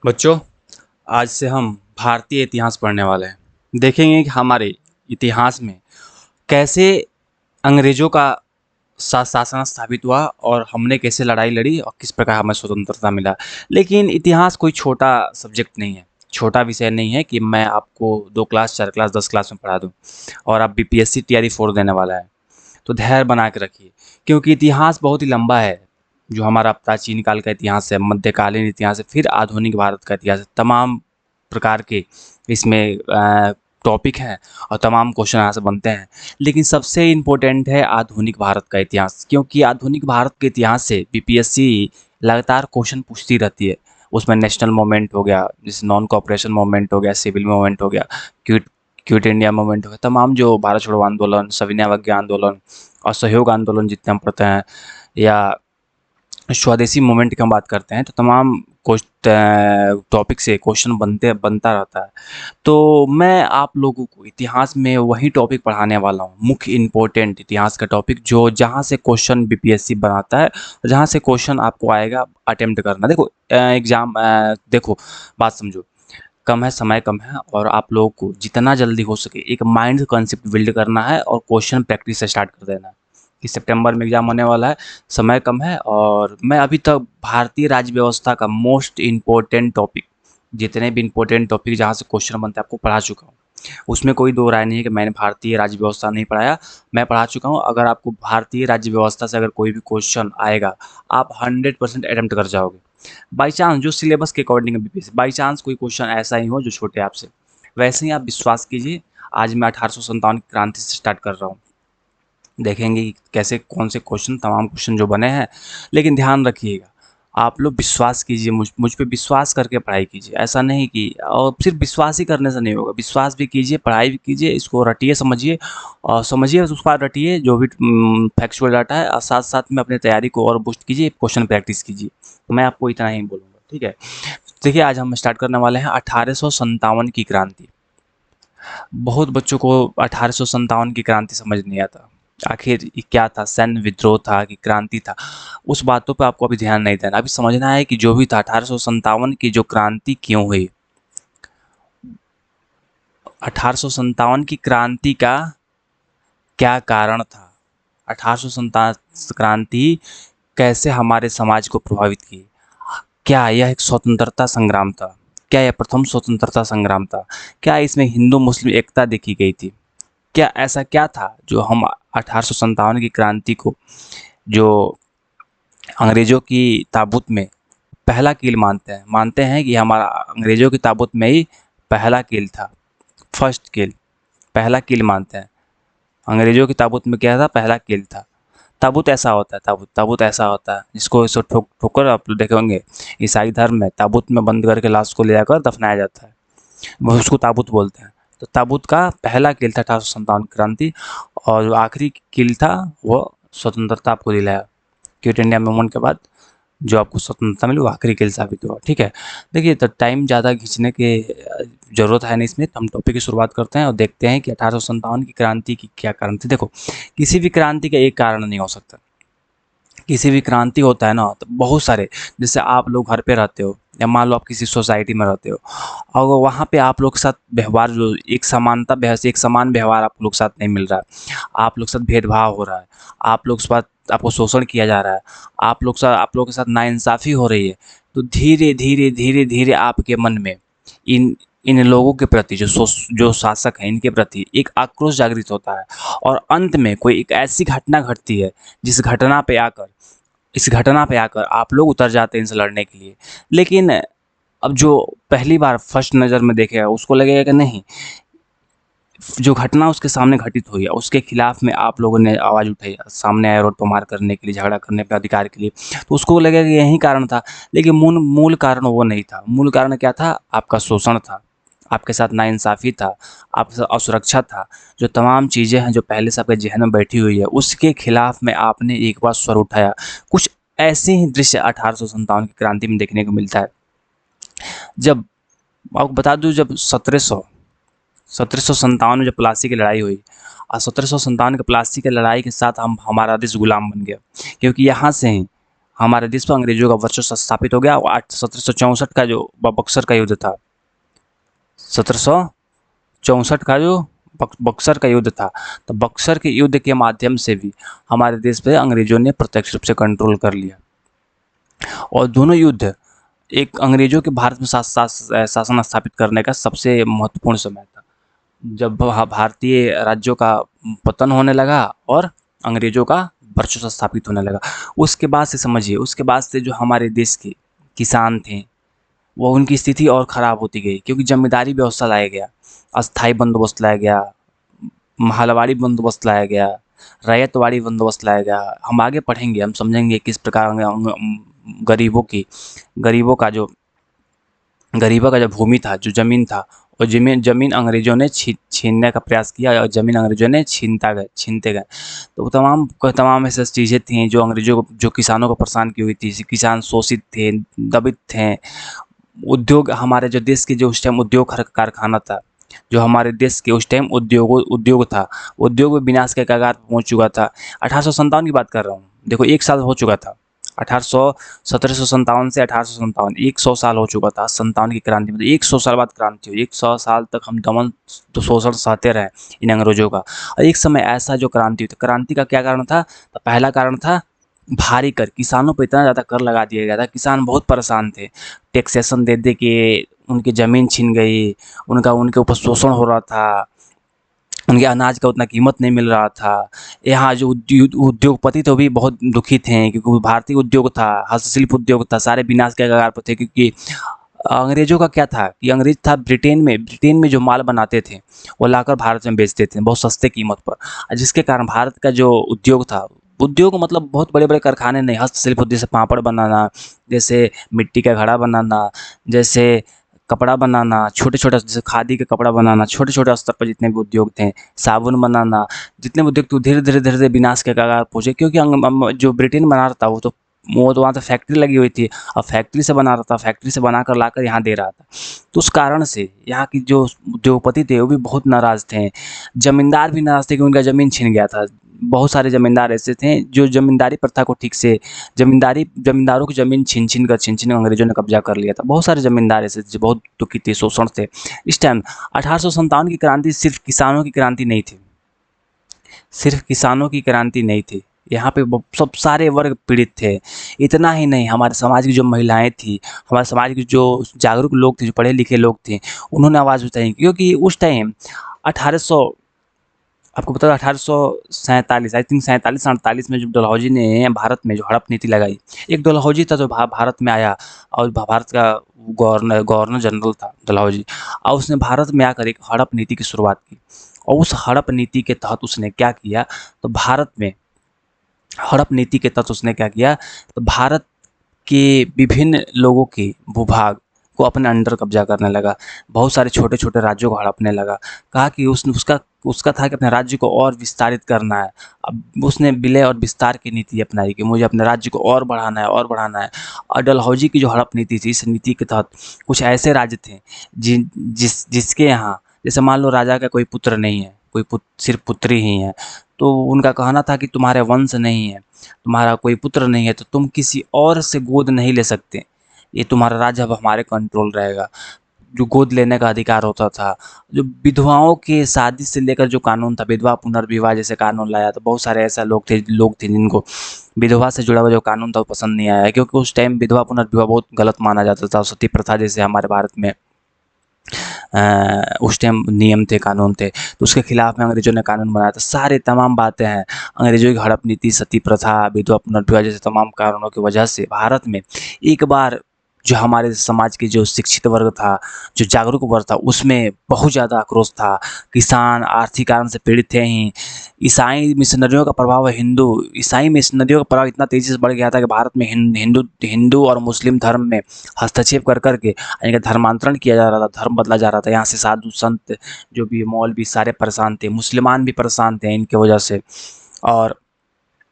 बच्चों, आज से हम भारतीय इतिहास पढ़ने वाले हैं। देखेंगे कि हमारे इतिहास में कैसे अंग्रेजों का शासन स्थापित हुआ और हमने कैसे लड़ाई लड़ी और किस प्रकार हमें स्वतंत्रता मिला। लेकिन इतिहास कोई छोटा सब्जेक्ट नहीं है, छोटा विषय नहीं है कि मैं आपको 2 क्लास, 4 क्लास, 10 क्लास में पढ़ा दूँ और आप बीपीएससी तैयारी फोड़ देने वाला है। तो धैर्य बना के रखिए, क्योंकि इतिहास बहुत ही लंबा है। जो हमारा प्राचीन काल का इतिहास है, मध्यकालीन इतिहास है, फिर आधुनिक भारत का इतिहास है। तमाम प्रकार के इसमें टॉपिक हैं और तमाम क्वेश्चन यहाँ से बनते हैं। लेकिन सबसे इम्पोर्टेंट है आधुनिक भारत का इतिहास, क्योंकि आधुनिक भारत के इतिहास से बीपीएससी लगातार क्वेश्चन पूछती रहती है। उसमें नेशनल मूवमेंट हो गया, जैसे नॉन कोऑपरेशन मूवमेंट हो गया, सिविल मूवमेंट हो गया, क्विट क्विट इंडिया मूवमेंट हो गया, तमाम जो भारत छोड़ो आंदोलन, सविनय अवज्ञा आंदोलन, असहयोग आंदोलन जितने हम पढ़ते हैं, या स्वदेशी मूवमेंट की हम बात करते हैं, तो तमाम टॉपिक से क्वेश्चन बनता रहता है। तो मैं आप लोगों को इतिहास में वही टॉपिक पढ़ाने वाला हूँ, मुख्य इम्पोर्टेंट इतिहास का टॉपिक, जो जहाँ से क्वेश्चन बीपीएससी बनाता है, जहाँ से क्वेश्चन आपको आएगा अटेम्प्ट करना। देखो एग्जाम, देखो बात समझो, कम है, समय कम है, और आप लोगों को जितना जल्दी हो सके एक माइंड कॉन्सेप्ट बिल्ड करना है और क्वेश्चन प्रैक्टिस से स्टार्ट कर देना है कि सितंबर में एग्जाम होने वाला है, समय कम है। और मैं अभी तक भारतीय राज्य व्यवस्था का मोस्ट इम्पोर्टेंट टॉपिक, जितने भी इम्पोर्टेंट टॉपिक जहाँ से क्वेश्चन बनते हैं, आपको पढ़ा चुका हूँ। उसमें कोई दो राय नहीं है कि मैंने भारतीय राज्य व्यवस्था नहीं पढ़ाया, मैं पढ़ा चुका हूँ। अगर आपको भारतीय राज्य व्यवस्था से अगर कोई भी क्वेश्चन आएगा, आप 100% अटेम्प्ट कर जाओगे। बाई चांस जो सिलेबस के अकॉर्डिंग बीपीएससी, बाई चांस कोई क्वेश्चन ऐसा ही हो जो छोटे आपसे, वैसे ही आप विश्वास कीजिए। आज मैं 1857 की क्रांति से स्टार्ट कर रहा हूँ, देखेंगे कि कैसे कौन से क्वेश्चन, तमाम क्वेश्चन जो बने हैं। लेकिन ध्यान रखिएगा, आप लोग विश्वास कीजिए, मुझ पे विश्वास करके पढ़ाई कीजिए। ऐसा नहीं कि और सिर्फ विश्वास ही करने से नहीं होगा, विश्वास भी कीजिए, पढ़ाई भी कीजिए, इसको रटिए, समझिए और समझिए उसके बाद रटिए जो भी फैक्चुअल डाटा है, और साथ साथ में अपनी तैयारी को और बूस्ट कीजिए, क्वेश्चन प्रैक्टिस कीजिए। तो मैं आपको इतना ही बोलूँगा, ठीक है। देखिए, आज हम स्टार्ट करने वाले हैं 1857 की क्रांति। बहुत बच्चों को 1857 की क्रांति समझ नहीं आता, आखिर ये क्या था, सैन्य विद्रोह था कि क्रांति था। उस बातों पे आपको अभी ध्यान नहीं देना, अभी समझना है कि जो भी था 1857 की जो क्रांति क्यों हुई, 1857 की क्रांति का क्या कारण था, 1857 क्रांति कैसे हमारे समाज को प्रभावित की। क्या यह एक स्वतंत्रता संग्राम था? क्या यह प्रथम स्वतंत्रता संग्राम था? क्या इसमें हिंदू मुस्लिम एकता देखी गई थी? क्या ऐसा क्या था जो हम 1857 की क्रांति को, जो अंग्रेजों की ताबूत में पहला कील मानते हैं कि हमारा अंग्रेजों की ताबूत में ही पहला कील था, फर्स्ट कील, पहला कील मानते हैं। अंग्रेजों की ताबूत में क्या था? पहला कील था। ताबूत ऐसा होता है, ताबूत ऐसा होता है जिसको इसे ठोकर, आप लोग देखे होंगे ईसाई धर्म में ताबूत में बंद करके लाश को ले जाकर दफनाया जाता है, वो उसको ताबूत बोलते हैं। तो ताबूत का पहला कील था 1857 क्रांति, और जो आखिरी कील था वो स्वतंत्रता आपको दिलाया। क्विट इंडिया मूवमेंट के बाद जो आपको स्वतंत्रता मिली वो आखिरी कील साबित हुआ, ठीक है। देखिए, तो टाइम ज़्यादा खींचने की ज़रूरत है नहीं इसमें, तो हम टॉपिक की शुरुआत करते हैं और देखते हैं कि 1857 की क्रांति की क्या कारण थी। देखो, किसी भी क्रांति का एक कारण नहीं हो सकता, किसी भी क्रांति होता है ना तो बहुत सारे, जैसे आप लोग घर पे रहते हो या मान लो आप किसी सोसाइटी में रहते हो, और वहाँ पे आप लोग के साथ व्यवहार, जो एक समान व्यवहार आप लोग के साथ नहीं मिल रहा है, आप लोग के साथ भेदभाव हो रहा है, आप लोग के साथ आपको शोषण किया जा रहा है, आप लोग के साथ नाइंसाफ़ी हो रही है, तो धीरे धीरे धीरे धीरे आपके मन में इन इन लोगों के प्रति, जो शासक हैं, इनके प्रति एक आक्रोश जागृत होता है। और अंत में कोई एक ऐसी घटना घटती है, जिस घटना पे आकर इस घटना पे आकर आप लोग उतर जाते हैं इनसे लड़ने के लिए। लेकिन अब जो पहली बार फर्स्ट नज़र में देखेगा उसको लगेगा कि नहीं, जो घटना उसके सामने घटित हुई है उसके खिलाफ में आप लोगों ने आवाज़ उठाई, सामने आए रोड पर मार करने के लिए, झगड़ा करने पे, अधिकार के लिए, तो उसको लगेगा कि यही कारण था। लेकिन मूल कारण वो नहीं था। मूल कारण क्या था? आपका शोषण था, आपके साथ नाइंसाफ़ी था, आपके साथ असुरक्षा था। जो तमाम चीज़ें हैं जो पहले से आपके ज़हन में बैठी हुई है, उसके खिलाफ में आपने एक बार स्वर उठाया। कुछ ऐसे ही दृश्य 1857 की क्रांति में देखने को मिलता है। जब आपको बता दूं, जब 1757 में जब प्लासी की लड़ाई हुई, और 1757 के प्लासी की लड़ाई के साथ हमारा देश गुलाम बन गया, क्योंकि यहाँ से ही हमारे देश पर अंग्रेजों का वर्चस्व स्थापित हो गया। 1764 का जो बक्सर का युद्ध था, 1764 का जो बक्सर का युद्ध था, तो बक्सर के युद्ध के माध्यम से भी हमारे देश पे अंग्रेजों ने प्रत्यक्ष रूप से कंट्रोल कर लिया। और दोनों युद्ध एक अंग्रेजों के भारत में शासन स्थापित करने का सबसे महत्वपूर्ण समय था, जब भारतीय राज्यों का पतन होने लगा और अंग्रेजों का वर्चस्व स्थापित होने लगा। उसके बाद से समझिए, उसके बाद से जो हमारे देश के किसान थे, वो उनकी स्थिति और ख़राब होती गई, क्योंकि जमींदारी व्यवस्था लाया गया, अस्थाई बंदोबस्त लाया गया, महलवाड़ी बंदोबस्त लाया गया, रैयतवाड़ी बंदोबस्त लाया गया। हम आगे पढ़ेंगे, हम समझेंगे किस प्रकार गरीबों का जो भूमि था, जो ज़मीन था, और ज़मीन अंग्रेज़ों ने छीनने का प्रयास किया और ज़मीन अंग्रेज़ों ने छीनते गए। तो तमाम ऐसी चीज़ें थीं जो जो किसानों को परेशान की हुई थी। किसान शोषित थे, दबित थे। उद्योग, हमारे जो देश के जो उस टाइम उद्योग कारखाना था, जो हमारे देश के उस टाइम उद्योग था, उद्योग में विनाश के कगार पर पहुँच चुका था। 1857 की बात कर रहा हूँ। देखो 1 साल हो चुका था। 1757 से 1857, 100 साल हो चुका था। 57 की क्रांति, मतलब 100 साल बाद क्रांति हुई। 100 साल तक हम दमन शोषण सहते रहे इन अंग्रेजों का। और एक समय ऐसा जो क्रांति हुई, तो क्रांति का क्या कारण था? तो पहला कारण था भारी कर। किसानों पर इतना ज़्यादा कर लगा दिया गया था, किसान बहुत परेशान थे। टैक्सेशन दे के उनकी ज़मीन छीन गई, उनके ऊपर शोषण हो रहा था, उनके अनाज का उतना कीमत नहीं मिल रहा था। यहाँ जो उद्योगपति थे वो भी बहुत दुखी थे, क्योंकि वो भारतीय उद्योग था, हस्तशिल्प उद्योग था, सारे विनाश के कगार पर थे। क्योंकि अंग्रेजों का क्या था कि अंग्रेज था ब्रिटेन में जो माल बनाते थे वो लाकर भारत में बेचते थे बहुत सस्ते कीमत पर, जिसके कारण भारत का जो उद्योग था, उद्योग मतलब बहुत बड़े बड़े कारखाने नहीं, हस्तशिल्प, जैसे पापड़ बनाना, जैसे मिट्टी का घड़ा बनाना, जैसे कपड़ा बनाना, छोटे-छोटे जैसे खादी का कपड़ा बनाना, छोटे-छोटे स्तर पर जितने भी उद्योग थे, साबुन बनाना, जितने भी उद्योग थे धीरे-धीरे विनाश के कगार पहुँचे। क्योंकि जो ब्रिटेन बना रहा था वो तो वहाँ तो फैक्ट्री लगी हुई थी, और फैक्ट्री से बना रहा था, फैक्ट्री से बनाकर लाकर यहाँ दे रहा था। तो उस कारण से यहाँ की जो उद्योगपति थे वो भी बहुत नाराज़ थे। ज़मींदार भी नाराज़ थे कि उनका ज़मीन छिन गया था। बहुत सारे ज़मींदार ऐसे थे जो ज़मींदारी प्रथा को ठीक से, ज़मींदारों की ज़मीन छीन कर अंग्रेज़ों ने कब्ज़ा कर लिया था। बहुत सारे ज़मींदार ऐसे थे जो बहुत दुखी थे, शोषण थे। इस टाइम 1857 की क्रांति सिर्फ़ किसानों की क्रांति नहीं थी, सिर्फ़ किसानों की क्रांति नहीं थी। यहाँ पे सब सारे वर्ग पीड़ित थे। इतना ही नहीं, हमारे समाज की जो महिलाएँ थी, हमारे समाज के जो जागरूक लोग थे, जो पढ़े लिखे लोग थे, उन्होंने आवाज़ उठाई। क्योंकि उस टाइम 1800, आपको पता है 1847, आई थिंक 47-48 में जब डलहौजी ने भारत में जो हड़प नीति लगाई, एक डलहौजी था जो भारत में आया, और भारत का गवर्नर जनरल था डलहौजी, और उसने भारत में आकर एक हड़प नीति की शुरुआत की। और उस हड़प नीति के तहत उसने क्या किया, तो भारत में हड़प नीति के तहत उसने क्या किया, तो भारत के विभिन्न लोगों के भूभाग को अपने अंडर कब्जा करने लगा। बहुत सारे छोटे-छोटे राज्यों को हड़पने लगा। कहा कि उसका था कि अपने राज्य को और विस्तारित करना है। अब उसने विलय और विस्तार की नीति अपनाई कि मुझे अपने राज्य को और बढ़ाना है और बढ़ाना है। और डलहौजी की जो हड़प नीति थी, इस नीति के तहत कुछ ऐसे राज्य थे जिसके यहाँ, जैसे मान लो राजा का कोई पुत्र नहीं है, सिर्फ पुत्री ही है, तो उनका कहना था कि तुम्हारे वंश नहीं है, तुम्हारा कोई पुत्र नहीं है, तो तुम किसी और से गोद नहीं ले सकते। ये तुम्हारा राज्य अब हमारे कंट्रोल रहेगा। जो गोद लेने का अधिकार होता था, जो विधवाओं के शादी से लेकर जो कानून था, विधवा पुनर्विवाह जैसे कानून लाया, तो बहुत सारे ऐसा लोग थे जिनको विधवा से जुड़ा हुआ जो कानून था वो पसंद नहीं आया, क्योंकि उस टाइम विधवा पुनर्विवाह बहुत गलत माना जाता था। सती प्रथा जैसे हमारे भारत में उस टाइम नियम थे, कानून थे, तो उसके खिलाफ में अंग्रेजों ने कानून बनाया था। सारे तमाम बातें हैं, अंग्रेजों की हड़प नीति, सती प्रथा, विधवा पुनर्विवाह जैसे तमाम कारणों की वजह से भारत में एक बार जो हमारे समाज के जो शिक्षित वर्ग था, जो जागरूक वर्ग था, उसमें बहुत ज़्यादा आक्रोश था। किसान आर्थिक कारण से पीड़ित थे ही। ईसाई मिशनरियों का प्रभाव, ईसाई मिशनरियों का प्रभाव इतना तेज़ी से बढ़ गया था कि भारत में हिंदू और मुस्लिम धर्म में हस्तक्षेप कर के यानी कि धर्मांतरण किया जा रहा था, धर्म बदला जा रहा था। यहाँ से साधु संत जो भी मौलवी सारे परेशान थे, मुसलमान भी परेशान थे इनकी वजह से। और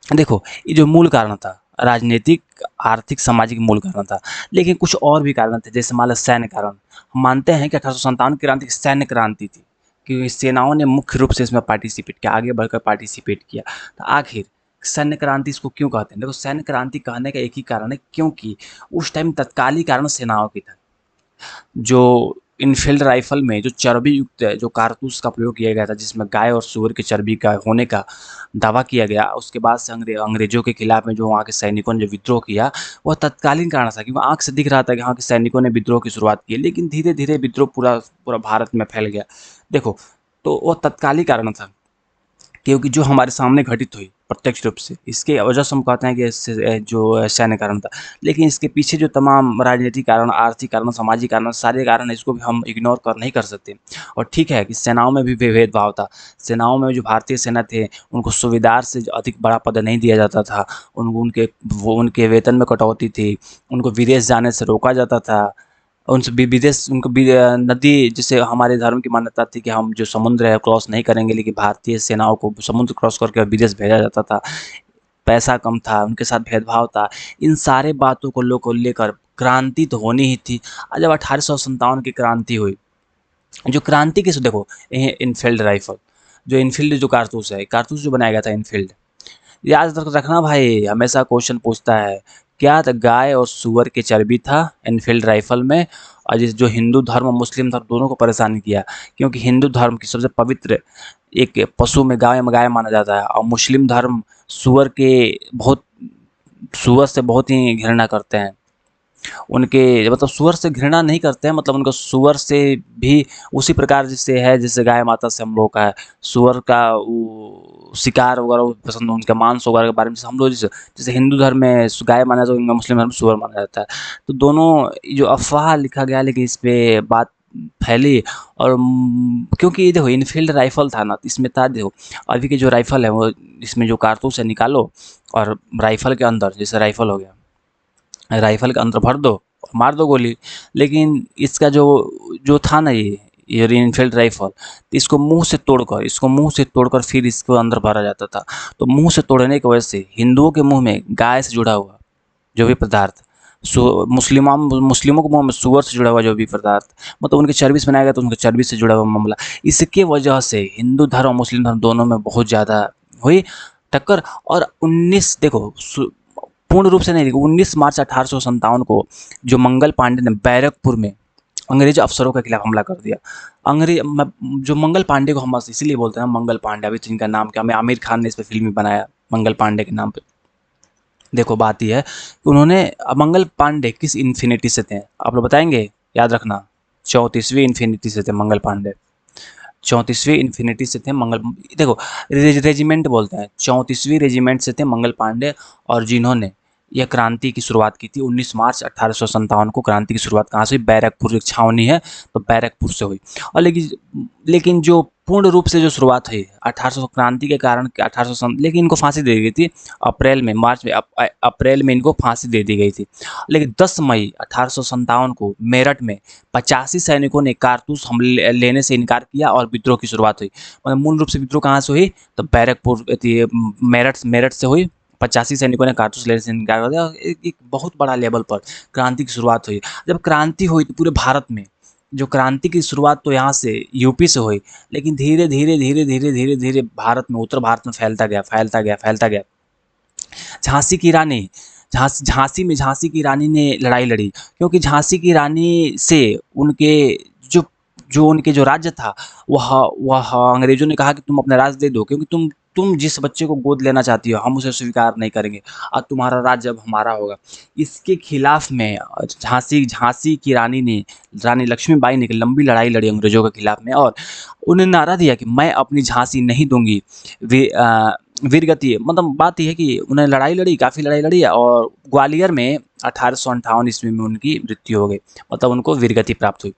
देखो, ये जो मूल कारण था राजनीतिक, आर्थिक, सामाजिक मूल कारण था, लेकिन कुछ और भी कारण थे, जैसे मान लो सैन्य कारण। हम मानते हैं कि 1857 की क्रांति सैन्य क्रांति थी, क्योंकि सेनाओं ने मुख्य रूप से इसमें पार्टिसिपेट किया, आगे बढ़कर पार्टिसिपेट किया। तो आखिर सैन्य क्रांति इसको क्यों कहते हैं? देखो, सैन्य क्रांति कहने का एक ही कारण है, क्योंकि उस टाइम तत्कालीन कारण सेनाओं की था। जो इनफील्ड राइफल में जो चर्बी युक्त जो कारतूस का प्रयोग किया गया था, जिसमें गाय और सूअर की चर्बी का होने का दावा किया गया, उसके बाद से अंग्रेजों के खिलाफ में जो वहाँ के सैनिकों ने जो विद्रोह किया, वह तत्कालीन कारण था, क्योंकि आंख से दिख रहा था कि हाँ, कि सैनिकों ने विद्रोह की शुरुआत की, लेकिन धीरे धीरे विद्रोह पूरा पूरा भारत में फैल गया। देखो, तो वह तत्कालीन कारण था, क्योंकि जो हमारे सामने घटित हुई प्रत्यक्ष रूप से, इसके वजह से हम कहते हैं कि इससे जो सैन्य कारण था। लेकिन इसके पीछे जो तमाम राजनीतिक कारण, आर्थिक कारण, सामाजिक कारण, सारे कारण हैं, इसको भी हम इग्नोर कर नहीं कर सकते। और ठीक है कि सेनाओं में भी भेदभाव था। सेनाओं में जो भारतीय सेना थे, उनको सूबेदार से अधिक बड़ा पद नहीं दिया जाता था। उनके वेतन में कटौती थी, उनको विदेश जाने से रोका जाता था, उनसे विदेश उनको नदी, जैसे हमारे धर्म की मान्यता थी कि हम जो समुद्र है क्रॉस नहीं करेंगे, लेकिन भारतीय सेनाओं को समुद्र क्रॉस करके विदेश भेजा जाता था। पैसा कम था, उनके साथ भेदभाव था। इन सारे बातों को लेकर क्रांति तो होनी ही थी। और जब 1857 की क्रांति हुई, जो क्रांति किस देखो, इनफील्ड राइफल, जो इनफील्ड जो कारतूस है, कारतूस जो बनाया गया था इनफील्ड, याद रखना भाई, हमेशा क्वेश्चन पूछता है, क्या गाय और सुअर की चर्बी था इनफील्ड राइफल में? और जिस जो हिंदू धर्म और मुस्लिम धर्म दोनों को परेशान किया, क्योंकि हिंदू धर्म की सबसे पवित्र एक पशु में गाय माना जाता है, और मुस्लिम धर्म सुअर के बहुत सुअर से बहुत ही घृणा करते हैं। उनके मतलब सुअर से घृणा नहीं करते हैं, मतलब उनको सुअर से भी उसी प्रकार जैसे है, जैसे गाय माता से हम लोग का है, सुअर का वो शिकार वगैरह पसंद, उनका मांस वगैरह के बारे में हम लोग जैसे जैसे हिंदू धर्म में गाय माना जाता है, मुस्लिम धर्म में सुअर माना जाता है। तो दोनों जो अफवाह लिखा गया, लेकिन इस पे बात फैली। और क्योंकि देखो इनफील्ड राइफल था ना, इसमें था, देखो अभी के जो राइफल है वो, इसमें जो कारतूस है निकालो और राइफल के अंदर, जैसे राइफल हो गया, राइफल के अंदर भर दो और मार दो गोली। लेकिन इसका जो जो था ना, ये इनफील्ड राइफल, तो इसको मुंह से तोड़कर फिर इसको अंदर भरा जाता था। तो मुंह से तोड़ने की वजह से हिंदुओं के मुंह में गाय से जुड़ा हुआ जो भी पदार्थ, मुस्लिमों के मुंह में सुअर से जुड़ा हुआ जो भी पदार्थ, मतलब उनके चर्बी से बनाया गया, तो उनके चर्बी से जुड़ा हुआ मामला, इसके वजह से हिंदू धर्म और मुस्लिम धर्म दोनों में बहुत ज़्यादा हुई टक्कर। और 19 देखो पूर्ण रूप से नहीं, लेकिन 19 मार्च 1857 को जो मंगल पांडे ने बैरकपुर में अंग्रेज अफसरों के खिलाफ हमला कर दिया। जो मंगल पांडे को हम बस इसीलिए बोलते हैं मंगल पांडे, अभी तो इनका नाम क्या, हमें आमिर खान ने इस पर फिल्म भी बनाया मंगल पांडे के नाम पे। देखो बात यह है कि उन्होंने, मंगल पांडे किस इन्फिनिटी से थे आप लोग बताएंगे? याद रखना, 34वीं इन्फिनिटी से थे मंगल पांडे। 34वीं इन्फिनिटी से थे मंगल, देखो रेजिमेंट बोलते हैं, 34वीं रेजिमेंट से थे मंगल पांडे। और जिन्होंने यह क्रांति की शुरुआत की थी 19 मार्च 1857 को। क्रांति की शुरुआत कहाँ से हुई? बैरकपुर, एक छावनी है, तो बैरकपुर से हुई। और लेकिन जो पूर्ण रूप से जो शुरुआत हुई 1800 क्रांति के कारण 1800, लेकिन इनको फांसी दे दी गई थी अप्रैल में, मार्च में, अप्रैल में इनको फांसी दे दी गई थी। लेकिन 10 मई 1857 को मेरठ में 85 सैनिकों ने कारतूस हमले लेने से इनकार किया और विद्रोह की शुरुआत हुई। मतलब मूल रूप से विद्रोह कहाँ से हुई? तो बैरकपुर, मेरठ से हुई। 85 सैनिकों ने कारतूस लेने से इनकार कर दिया। एक बहुत बड़ा लेवल पर क्रांति की शुरुआत हुई। जब क्रांति हुई तो पूरे भारत में, जो क्रांति की शुरुआत तो यहाँ से यूपी से हुई, लेकिन धीरे धीरे धीरे धीरे धीरे धीरे भारत में, उत्तर भारत में फैलता गया, फैलता गया, फैलता गया। झांसी की रानी, झांसी की रानी ने लड़ाई लड़ी, क्योंकि झांसी की रानी से उनके जो जो उनके जो राज्य था, वह वह अंग्रेजों ने कहा कि तुम अपना राज्य दे दो, क्योंकि तुम जिस बच्चे को गोद लेना चाहती हो हम उसे स्वीकार नहीं करेंगे, और तुम्हारा राज्य अब हमारा होगा। इसके खिलाफ में झांसी की रानी ने, रानी लक्ष्मीबाई ने एक लंबी लड़ाई लड़ी अंग्रेजों के खिलाफ में, और उन्होंने नारा दिया कि मैं अपनी झांसी नहीं दूंगी। वीरगति, मतलब बात यह है कि उन्होंने लड़ाई लड़ी, काफ़ी लड़ाई लड़ी, और ग्वालियर में 1858 ईस्वी में उनकी मृत्यु हो गई, मतलब उनको वीरगति प्राप्त हुई।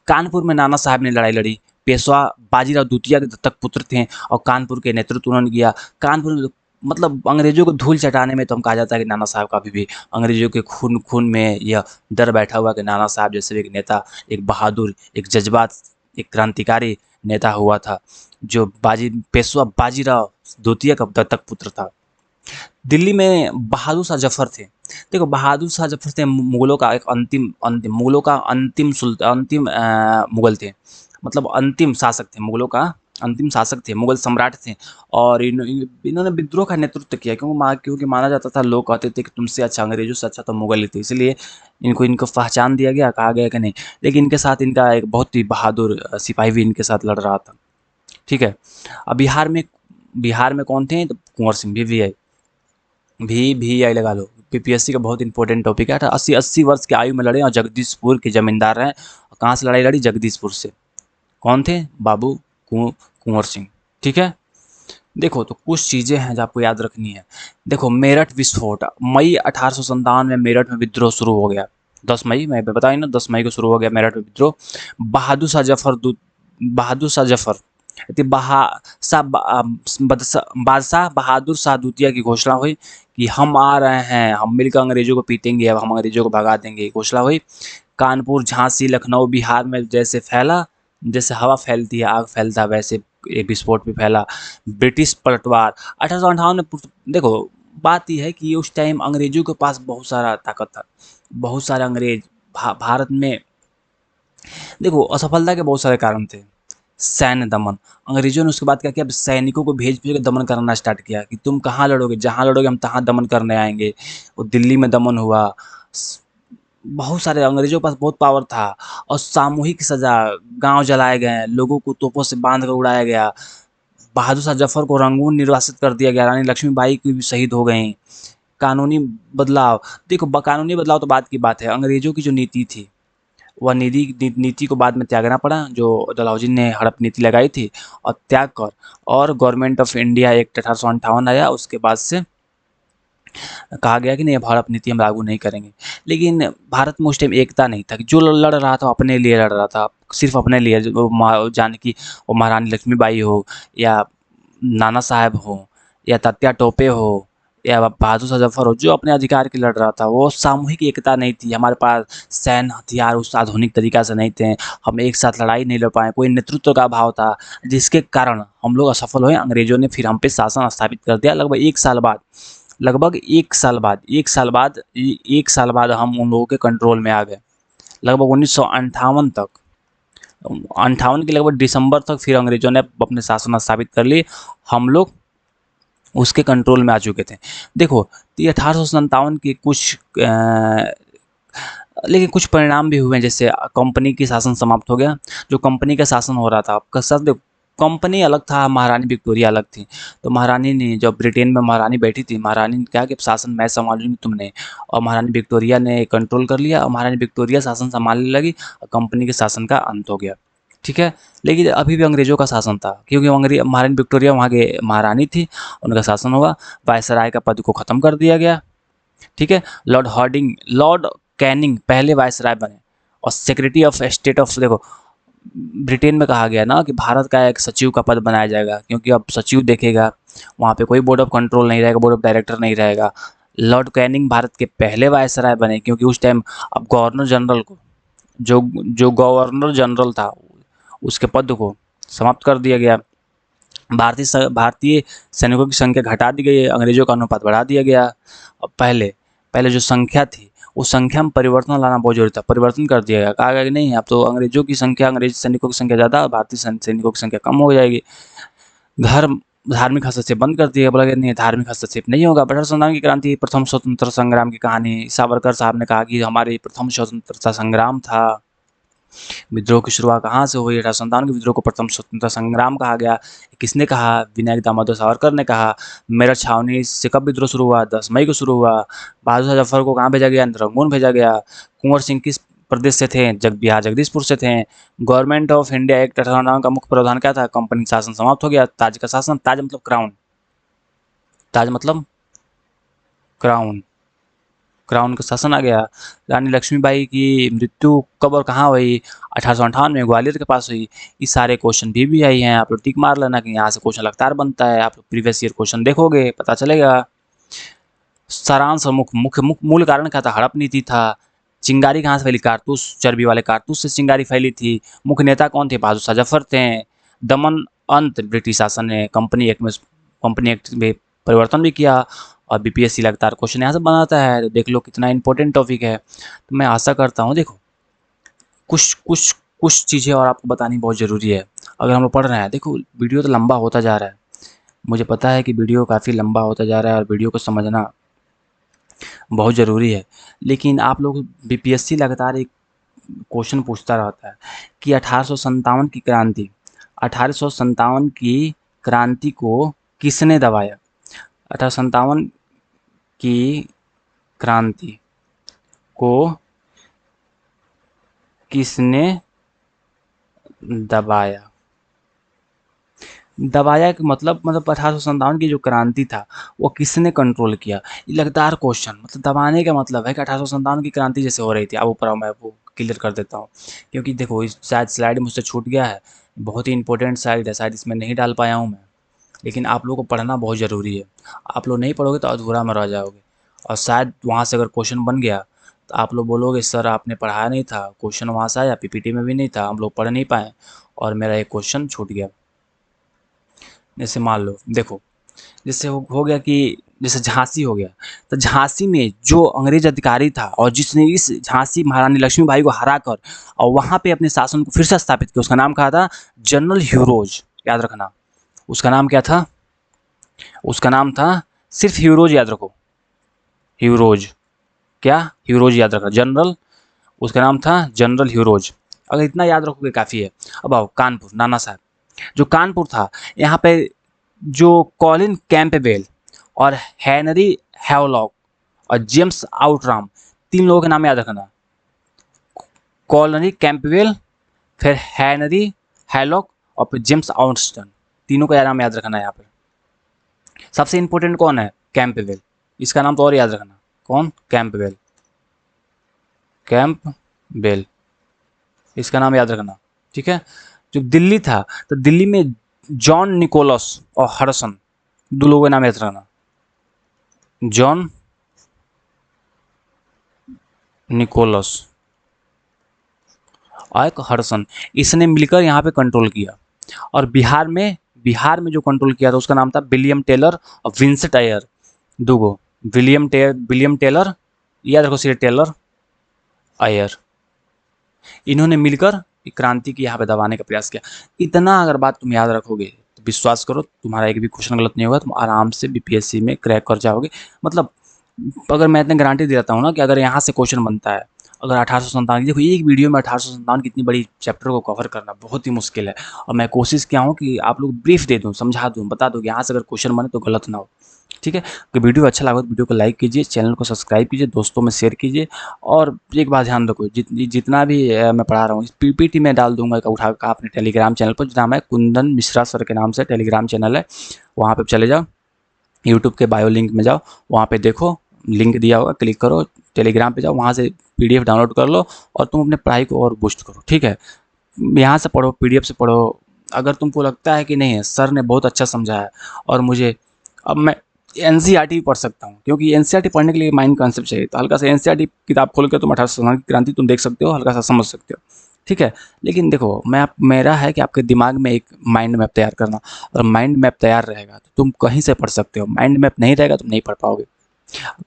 कानपुर में नाना साहब ने लड़ाई लड़ी, पेशवा बाजीराव द्वितीय के दत्तक पुत्र थे, और कानपुर के नेतृत्व उन्होंने किया। कानपुर में मतलब अंग्रेजों को धूल चटाने में तो हम कहा जाता है कि नाना साहब का अभी भी अंग्रेजों के खून में यह डर बैठा हुआ कि नाना साहब जैसे एक नेता, एक बहादुर, एक जज्बात, एक क्रांतिकारी नेता हुआ था, जो पेशवा बाजीराव द्वितीय का दत्तक पुत्र था। दिल्ली में बहादुर शाह जफर थे। देखो बहादुर शाह जफर थे मुगलों का एक अंतिम मुगल थे, मतलब अंतिम शासक थे मुगलों का, अंतिम शासक थे, मुगल सम्राट थे और इन्होंने विद्रोह का नेतृत्व किया, क्योंकि माना जाता था, लोग कहते थे कि तुमसे अच्छा, अंग्रेजों से अच्छा तो मुगल ही थे, इसलिए इनको इनको पहचान दिया गया, कहा गया कि नहीं। लेकिन इनके साथ इनका एक बहुत ही बहादुर सिपाही भी इनके साथ लड़ रहा था। ठीक है। अब बिहार में कौन थे? तो कुंवर सिंह, भी आई लगा लो। पीपीएससी का बहुत इंपॉर्टेंट टॉपिक है। 80 वर्ष की आयु में लड़े और जगदीशपुर के जमींदार रहे। और कहाँ से लड़ाई लड़ी? जगदीशपुर से। कौन थे? बाबू कुंवर सिंह। ठीक है। देखो, तो कुछ चीज़ें हैं जो आपको याद रखनी है। देखो, मेरठ विस्फोट, मई 1857 में मेरठ में विद्रोह शुरू हो गया। 10 मई, मैं बताई ना, 10 मई को शुरू हो गया मेरठ में विद्रोह। बहादुर शाह जफर बहादुर शाह जफर अति बहा शाह बादशाह बहादुर शाह द्वितीय की घोषणा हुई कि हम आ रहे हैं, हम मिलकर अंग्रेजों को पीटेंगे, अब हम अंग्रेजों को भगा देंगे, घोषणा हुई। कानपुर, झांसी, लखनऊ, बिहार में जैसे फैला, जैसे हवा फैलती है, आग फैलता है, वैसे ये विस्फोट भी फैला। ब्रिटिश पलटवार 1858 में। देखो, बात यह है कि उस टाइम अंग्रेजों के पास बहुत सारा ताकत था, बहुत सारे अंग्रेज भारत में। देखो, असफलता के बहुत सारे कारण थे। सैन्य दमन, अंग्रेजों ने उसके बाद क्या किया? सैनिकों को भेज भेज के दमन करना स्टार्ट किया कि तुम कहाँ लड़ोगे, जहाँ लड़ोगे हम तहाँ दमन करने आएंगे। वो दिल्ली में दमन हुआ। बहुत सारे अंग्रेजों के पास बहुत पावर था। और सामूहिक सजा, गांव जलाए गए, लोगों को तोपों से बांध कर उड़ाया गया। बहादुर शाह जफर को रंगून निर्वासित कर दिया गया, रानी लक्ष्मीबाई की भी शहीद हो गई। कानूनी बदलाव, देखो, कानूनी बदलाव तो बात की बात है। अंग्रेजों की जो नीति थी, वह नीति को बाद में त्यागना पड़ा, जो डलहौजी ने हड़प नीति लगाई थी, और त्याग कर और गवर्नमेंट ऑफ इंडिया एक्ट 1858 आया। उसके बाद से कहा गया कि नहीं, अब हड़प नीति हम लागू नहीं करेंगे। लेकिन भारत में उस टाइम एकता नहीं था, कि जो लड़ रहा था अपने लिए लड़ रहा था, सिर्फ अपने लिए। जानकी, वो महारानी लक्ष्मीबाई हो, या नाना साहब हो, या तात्या टोपे हो, या बहादुर शाह जफर हो, जो अपने अधिकार के लड़ रहा था, वो सामूहिक एकता नहीं थी। हमारे पास सैन्य हथियार उस आधुनिक तरीका से नहीं थे, हम एक साथ लड़ाई नहीं लड़ पाए, कोई नेतृत्व का अभाव था, जिसके कारण हम लोग असफल हुए। अंग्रेजों ने फिर हम पे शासन स्थापित कर दिया। एक साल बाद हम उन लोगों के कंट्रोल में आ गए। लगभग 1958 तक, 58 के लगभग दिसंबर तक फिर अंग्रेजों ने अपने शासन स्थापित कर लिए। हम लोग उसके कंट्रोल में आ चुके थे। देखो, ये 1857 के कुछ लेकिन कुछ परिणाम भी हुए, जैसे कंपनी की शासन समाप्त हो गया। जो कंपनी का शासन हो रहा था, आपका शासन, कंपनी अलग था, महारानी विक्टोरिया अलग थी। तो महारानी ने, जब ब्रिटेन में महारानी बैठी थी, महारानी ने कहा कि शासन मैं संभालूंगी, तुमने। और महारानी विक्टोरिया ने कंट्रोल कर लिया, और महारानी विक्टोरिया शासन संभालने लगी, और कंपनी के शासन का अंत हो गया। ठीक है। लेकिन अभी भी अंग्रेजों का शासन था, क्योंकि महारानी विक्टोरिया वहाँ के महारानी थी, उनका शासन हुआ। वायसराय का पद को खत्म कर दिया गया। ठीक है। लॉर्ड कैनिंग पहले वायसराय बने, और सेक्रेटरी ऑफ स्टेट ऑफ, देखो, ब्रिटेन में कहा गया ना कि भारत का एक सचिव का पद बनाया जाएगा, क्योंकि अब सचिव देखेगा, वहाँ पे कोई बोर्ड ऑफ कंट्रोल नहीं रहेगा, बोर्ड ऑफ डायरेक्टर नहीं रहेगा। लॉर्ड कैनिंग भारत के पहले वायसराय बने, क्योंकि उस टाइम अब गवर्नर जनरल को, जो गवर्नर जनरल था, उसके पद को समाप्त कर दिया गया। भारतीय सैनिकों की संख्या घटा दी गई, अंग्रेजों का अनुपात बढ़ा दिया गया। अब पहले पहले जो संख्या थी, उस संख्या में परिवर्तन लाना बहुत जरूरी था, परिवर्तन कर दिया गया। कहा गया कि नहीं, अब तो अंग्रेजों की संख्या, अंग्रेज सैनिकों की संख्या ज़्यादा, भारतीय सैनिकों की संख्या कम हो जाएगी। धार्मिक हस्तक्षेप बंद कर दिया। बोला कि नहीं, धार्मिक हस्तक्षेप नहीं होगा। ब्रिटिश संविधान की क्रांति, प्रथम स्वतंत्रता संग्राम की कहानी, सावरकर साहब ने कहा कि हमारे प्रथम स्वतंत्रता संग्राम था। विद्रोह की शुरुआत कहाँ से हुई? 1857 के विद्रोह को प्रथम स्वतंत्रता संग्राम कहा गया। किसने कहा? विनायक दामोदर सावरकर ने कहा। मेरठ छावनी से कब विद्रोह शुरू हुआ? 10 मई को शुरू हुआ। बहादुर शाह जफर को कहाँ भेजा गया? रंगून भेजा गया। कुंवर सिंह किस प्रदेश से थे? बिहार, जगदीशपुर से थे। गवर्नमेंट ऑफ इंडिया एक्ट 1859 का मुख्य प्रावधान क्या था? कंपनी शासन समाप्त हो गया। ताज का शासन, ताज मतलब क्राउन, ताज मतलब क्राउन, क्राउन का शासन आ गया। रानी लक्ष्मीबाई की मृत्यु कब और कहाँ हुई? 1858 में ग्वालियर के पास हुई। ये सारे क्वेश्चन भी आई हैं, आप लोग टिक मार लेना कि यहाँ से क्वेश्चन लगातार बनता है। आप लोग प्रीवियस ईयर क्वेश्चन देखोगे, पता चलेगा। सारांश और मूल कारण क्या था? हड़प नीति था। चिंगारी कहाँ से फैली? कारतूस, चर्बी वाले कारतूस से चिंगारी फैली थी। मुख्य नेता कौन थे? बहादुर शाह जफर थे। दमन अंत, ब्रिटिश शासन ने कंपनी एक्ट में परिवर्तन भी किया। और बीपीएससी लगातार क्वेश्चन यहाँ से बनाता है, तो देख लो कितना इंपॉर्टेंट टॉपिक है। तो मैं आशा करता हूँ, देखो, कुछ कुछ कुछ चीज़ें और आपको बतानी बहुत ज़रूरी है। अगर हम लोग पढ़ रहे हैं, देखो वीडियो तो लंबा होता जा रहा है, मुझे पता है कि वीडियो काफ़ी लंबा होता जा रहा है और वीडियो को समझना बहुत ज़रूरी है। लेकिन आप लोग बीपीएससी लगातार एक क्वेश्चन पूछता रहता है कि 1857 की क्रांति, 1857 की क्रांति को किसने दबाया? 1857 की क्रांति को किसने दबाया? दबाया का मतलब 1857 की जो क्रांति था वो किसने कंट्रोल किया? ये लगातार क्वेश्चन, मतलब दबाने का मतलब है कि 1857 की क्रांति जैसे हो रही थी, अब ऊपर मैं वो क्लियर कर देता हूँ, क्योंकि देखो इस शायद स्लाइड मुझसे छूट गया है, बहुत ही इंपॉर्टेंट स्लाइड है, शायद इसमें नहीं डाल पाया हूँ मैं, लेकिन आप लोगों को पढ़ना बहुत ज़रूरी है। आप लोग नहीं पढ़ोगे तो अधूरा में रह जाओगे, और शायद वहाँ से अगर क्वेश्चन बन गया तो आप लोग बोलोगे सर आपने पढ़ाया नहीं था, क्वेश्चन वहाँ से आया, पीपीटी में भी नहीं था, हम लोग पढ़ नहीं पाए और मेरा एक क्वेश्चन छूट गया। जैसे मान लो देखो, जैसे हो गया कि जैसे झांसी हो गया, तो झांसी में जो अंग्रेज अधिकारी था और जिसने इस झांसी महारानी लक्ष्मीबाई को हरा कर और वहाँ पे अपने शासन को फिर से स्थापित किया, उसका नाम क्या था? जनरल ह्यूरोज, याद रखना। उसका नाम क्या था? उसका नाम था, सिर्फ ह्यूरोज याद रखो, ह्यूरोज, क्या? ह्यूरोज याद रखना, जनरल, उसका नाम था जनरल ह्यूरोज। अगर इतना याद रखोगे काफ़ी है। अब आओ कानपुर, नाना साहब, जो कानपुर था, यहाँ पे जो कॉलिन कैंपबेल और हेनरी हैवलॉक और जेम्स आउटराम, तीन लोगों के नाम याद रखना। कॉलोनी कैंपबेल, फिर हेनरी हैवलॉक और फिर जेम्स आउटस्टन, तीनों का नाम याद रखना है यहाँ पे। सबसे इंपॉर्टेंट कौन है? कैंपबेल, इसका नाम तो और याद रखना। कौन? कैंपबेल, कैंपबेल, इसका नाम याद रखना, ठीक है। जो दिल्ली था, तो दिल्ली में जॉन निकोलस और हडसन, दो लोगों के नाम याद रखना। जॉन निकोलस और एक हडसन, इसने मिलकर यहाँ पे कंट्रोल किया। और बिहार में जो कंट्रोल किया था उसका नाम था विलियम टेलर और विंसेंट अयर, दो विलियम टेलर, याद रखो, सीधे टेलर, अयर, इन्होंने मिलकर क्रांति की यहाँ पे दबाने का प्रयास किया। इतना अगर बात तुम याद रखोगे तो विश्वास करो तुम्हारा एक भी क्वेश्चन गलत नहीं होगा, तुम आराम से बीपीएससी में क्रैक कर जाओगे। मतलब अगर मैं इतने गारंटी दे देता हूँ ना कि अगर यहाँ से क्वेश्चन बनता है, अगर 1857, देखो एक वीडियो में 1857 की इतनी बड़ी चैप्टर को कवर करना बहुत ही मुश्किल है, और मैं कोशिश किया हूँ कि आप लोग ब्रीफ दे दूँ, समझा दूँ, बता दूँ कि यहाँ से अगर क्वेश्चन बने तो गलत ना हो, ठीक है। तो वीडियो अच्छा लगा तो वीडियो को लाइक कीजिए, चैनल को सब्सक्राइब कीजिए, दोस्तों में शेयर कीजिए। और एक बात ध्यान रखो, जितना भी मैं पढ़ा रहा हूँ, इस पीपीटी में डाल दूंगा उठा कर अपने टेलीग्राम चैनल पर, जिसका नाम है कुंदन मिश्रा सर के नाम से टेलीग्राम चैनल है, वहाँ पर चले जाओ, यूट्यूब के बायो लिंक में जाओ, वहाँ पे देखो लिंक दिया होगा, क्लिक करो, टेलीग्राम पे जाओ, वहाँ से पीडीएफ डाउनलोड कर लो और तुम अपने पढ़ाई को और बूस्ट करो, ठीक है। यहाँ से पढ़ो, पीडीएफ से पढ़ो। अगर तुमको लगता है कि नहीं सर ने बहुत अच्छा समझाया और मुझे, अब मैं एनसीईआरटी भी पढ़ सकता हूँ, क्योंकि एनसीईआरटी पढ़ने के लिए माइंड कॉन्सेप्ट चाहिए, तो हल्का सा एनसीईआरटी किताब खोल के तुम 1857 की क्रांति तुम देख सकते हो, हल्का सा समझ सकते हो, ठीक है। लेकिन देखो मेरा है कि आपके दिमाग में एक माइंड मैप तैयार करना, और माइंड मैप तैयार रहेगा तो तुम कहीं से पढ़ सकते हो, माइंड मैप नहीं रहेगा तुम नहीं पढ़ पाओगे।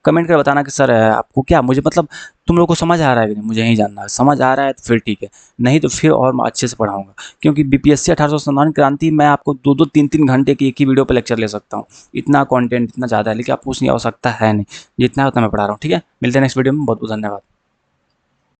कमेंट कर बताना कि सर आपको क्या, मुझे मतलब तुम लोग को समझ आ रहा है कि नहीं, मुझे यही जानना है। समझ आ रहा है तो फिर ठीक है, नहीं तो फिर और मैं अच्छे से पढ़ाऊंगा, क्योंकि बीपीएससी 1857 क्रांति मैं आपको 2-2 3-3 घंटे की एक ही वीडियो पर लेक्चर ले सकता हूँ, इतना कंटेंट इतना ज़्यादा है, लेकिन आपको उसकी आवश्यकता है नहीं, जितना उतना मैं पढ़ा रहा हूँ, ठीक है। मिलते हैं नेक्स्ट वीडियो में, बहुत बहुत धन्यवाद।